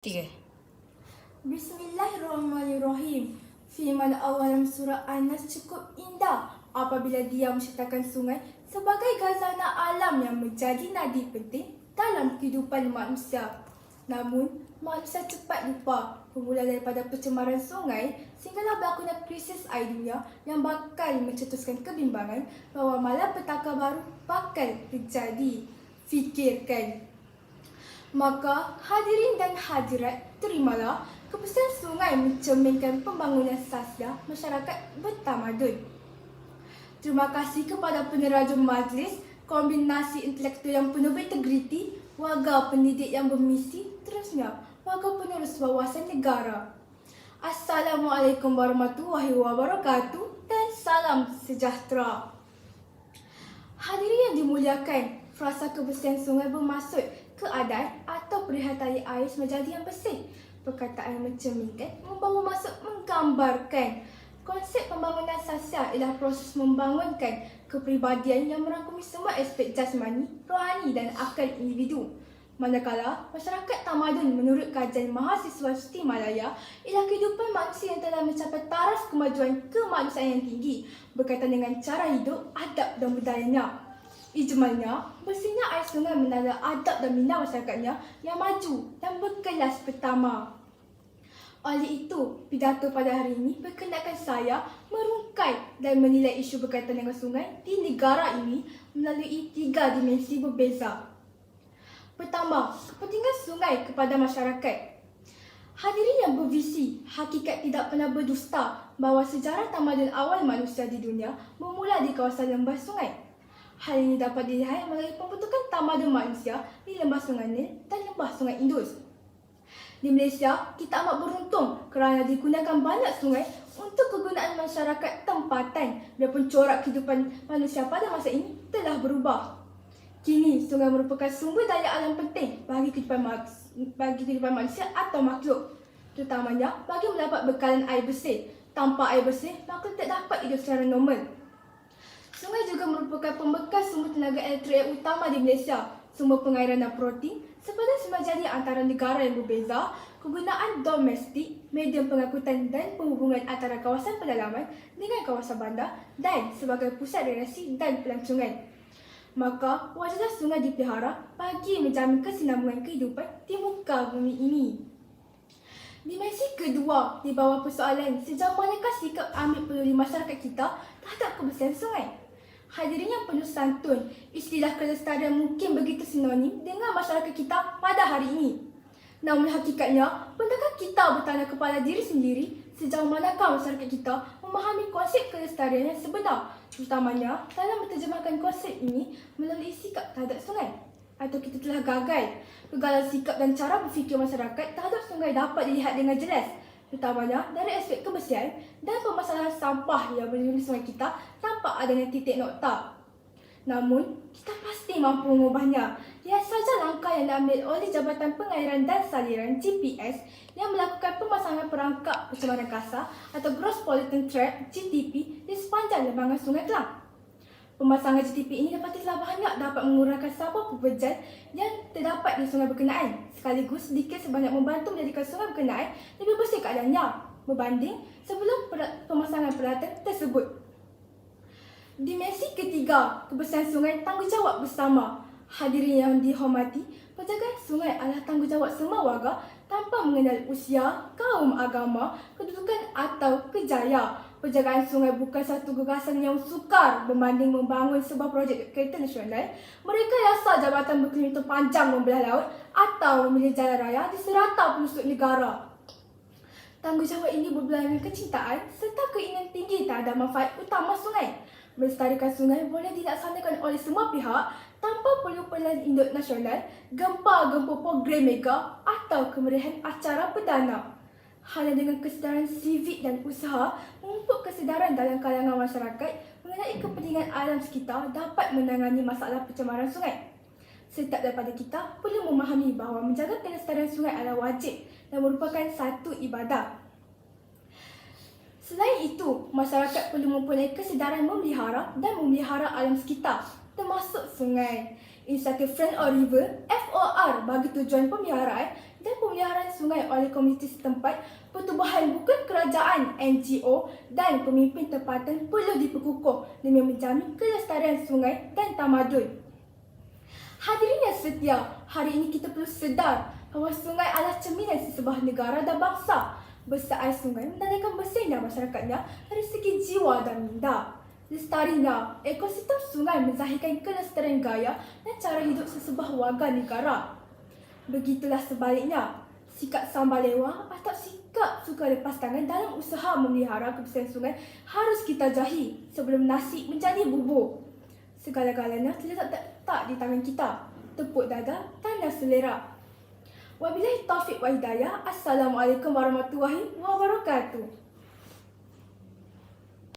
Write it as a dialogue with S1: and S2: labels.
S1: Tiga.
S2: Bismillahirrahmanirrahim. Firman Allah dalam surah An-Nas cukup indah apabila dia menceritakan sungai sebagai khazanah alam yang menjadi nadi penting dalam kehidupan manusia. Namun, manusia cepat lupa bermula daripada pencemaran sungai sehinggalah berlakunya krisis air dunia yang bakal mencetuskan kebimbangan bahawa malapetaka baru bakal terjadi. Fikirkan. Maka hadirin dan hadirat, terimalah keputusan sungai mencerminkan pembangunan sasiah masyarakat bertamadun. Terima kasih kepada peneraja majlis, kombinasi intelektual yang penuh integriti, warga pendidik yang bermisi, terusnya warga penerus wawasan negara. Assalamualaikum warahmatullahi wabarakatuh dan salam sejahtera. Hadirin yang dimuliakan, frasa kebersihan sungai bermaksud keadaan atau perihal air menjadi yang bersih. Perkataan yang mencerminkan membawa maksud menggambarkan. Konsep pembangunan sasiah ialah proses membangunkan kepribadian yang merangkumi semua aspek jasmani, rohani dan akal individu. Manakala masyarakat tamadun menurut kajian mahasiswa Siti Malaya ialah kehidupan manusia yang telah mencapai taraf kemajuan kemanusiaan yang tinggi berkaitan dengan cara hidup, adab dan budayanya. Ijmalnya, bersihnya air sungai menanda adab dan minda masyarakatnya yang maju dan berkelas pertama. Oleh itu, pidato pada hari ini berkenaan saya merungkai dan menilai isu berkaitan dengan sungai di negara ini melalui 3 dimensi berbeza. Pertama, kepentingan sungai kepada masyarakat. Hadirin yang bervisi, hakikat tidak pernah berdusta bahawa sejarah tamadun awal manusia di dunia bermula di kawasan lembah sungai. Hal ini dapat dilihat melalui pembentukan tamadun manusia di lembah sungai Nil dan lembah sungai Indus. Di Malaysia, kita amat beruntung kerana digunakan banyak sungai untuk kegunaan masyarakat tempatan biarpun corak kehidupan manusia pada masa ini telah berubah. Kini, sungai merupakan sumber daya alam penting bagi kehidupan manusia atau makhluk, terutamanya bagi mendapat bekalan air bersih. Tanpa air bersih, makhluk tak dapat hidup secara normal. Sungai juga merupakan pembekas sumber tenaga elektrik yang utama di Malaysia. Sumber pengairan dan protein sebenarnya semajadi antara negara yang berbeza, kegunaan domestik, medium pengangkutan dan penghubungan antara kawasan pedalaman dengan kawasan bandar dan sebagai pusat rekreasi dan pelancongan. Maka, wajarlah sungai dipelihara bagi menjamin kesinambungan kehidupan di muka bumi ini. Dimensi kedua di bawah persoalan sejauh manakah sikap ambil peduli masyarakat kita terhadap kebersihan sungai. Hadirin yang penuh santun, istilah kelestarian mungkin begitu sinonim dengan masyarakat kita pada hari ini. Namun hakikatnya, benarkah kita bertanya kepada diri sendiri sejauh manakah masyarakat kita memahami konsep kelestarian yang sebenar, terutamanya dalam menterjemahkan konsep ini melalui sikap terhadap sungai? Atau kita telah gagal? Kegagalan sikap dan cara berfikir masyarakat terhadap sungai dapat dilihat dengan jelas, terutamanya dari aspek kebersihan dan permasalahan sampah yang menyelimuti sungai kita tanpa adanya titik nokta. Namun, kita pasti mampu mengubahnya. Lihat saja langkah yang diambil oleh Jabatan Pengairan dan Saliran GPS yang melakukan pemasangan perangkap pencemaran kasar atau Gross Pollutant Trap GTP di sepanjang lembangan Sungai Kelang. Pemasangan GTP ini telah banyak dapat mengurangkan sampah peberjan yang terdapat di sungai berkenaan, sekaligus sedikit sebanyak membantu menjadikan sungai berkenaan lebih bersih keadaannya berbanding sebelum pemasangan peralatan tersebut. Dimensi ketiga, kebersihan sungai tanggungjawab bersama. Hadirin yang dihormati, penjagaan sungai adalah tanggungjawab semua warga tanpa mengenal usia, kaum, agama, kedudukan atau kejayaan. Penjagaan sungai bukan satu gagasan yang sukar berbanding membangun sebuah projek kereta nasional. Mereka yasa jabatan berkilometer panjang membelah laut atau memilih jalan raya di serata pelosok negara. Tanggungjawab ini berbelah dengan kecintaan serta keinginan tinggi terhadap manfaat utama sungai. Melestarikan sungai boleh dilaksanakan oleh semua pihak tanpa perlu peranan induk nasional, gempa-gempa program mega atau kemeriahan acara perdana. Hanya dengan kesedaran sivik dan usaha memupuk kesedaran dalam kalangan masyarakat mengenai kepentingan alam sekitar dapat menangani masalah pencemaran sungai. Setiap daripada kita perlu memahami bahawa menjaga kelestarian sungai adalah wajib dan merupakan satu ibadah. Selain itu, masyarakat perlu mempunyai kesedaran memelihara dan memelihara alam sekitar, termasuk sungai. Inisiatif Friend of River (FOR) bagi tujuan pemeliharaan dan pemeliharaan sungai oleh komuniti setempat, pertubuhan bukan kerajaan, NGO dan pemimpin tempatan perlu diperkukuh demi menjamin kelestarian sungai dan tamadun. Hadirin yang setia, hari ini kita perlu sedar bahawa sungai adalah cerminan sesebuah negara dan bangsa. Besar air sungai menandakan bersihnya masyarakatnya dari segi jiwa dan minda. Lestarinya ekosistem sungai menzahirkan kelestarian gaya dan cara hidup sesebuah warga negara. Begitulah sebaliknya, sikap sambalewa atau sikap suka lepas tangan dalam usaha memelihara kebersihan sungai harus kita jauhi sebelum nasi menjadi bubur. Segala-galanya terletak di tangan kita, tepuk dada, tanda selera. Wabillahi taufiq wa hidayah. Assalamualaikum warahmatullahi wabarakatuh.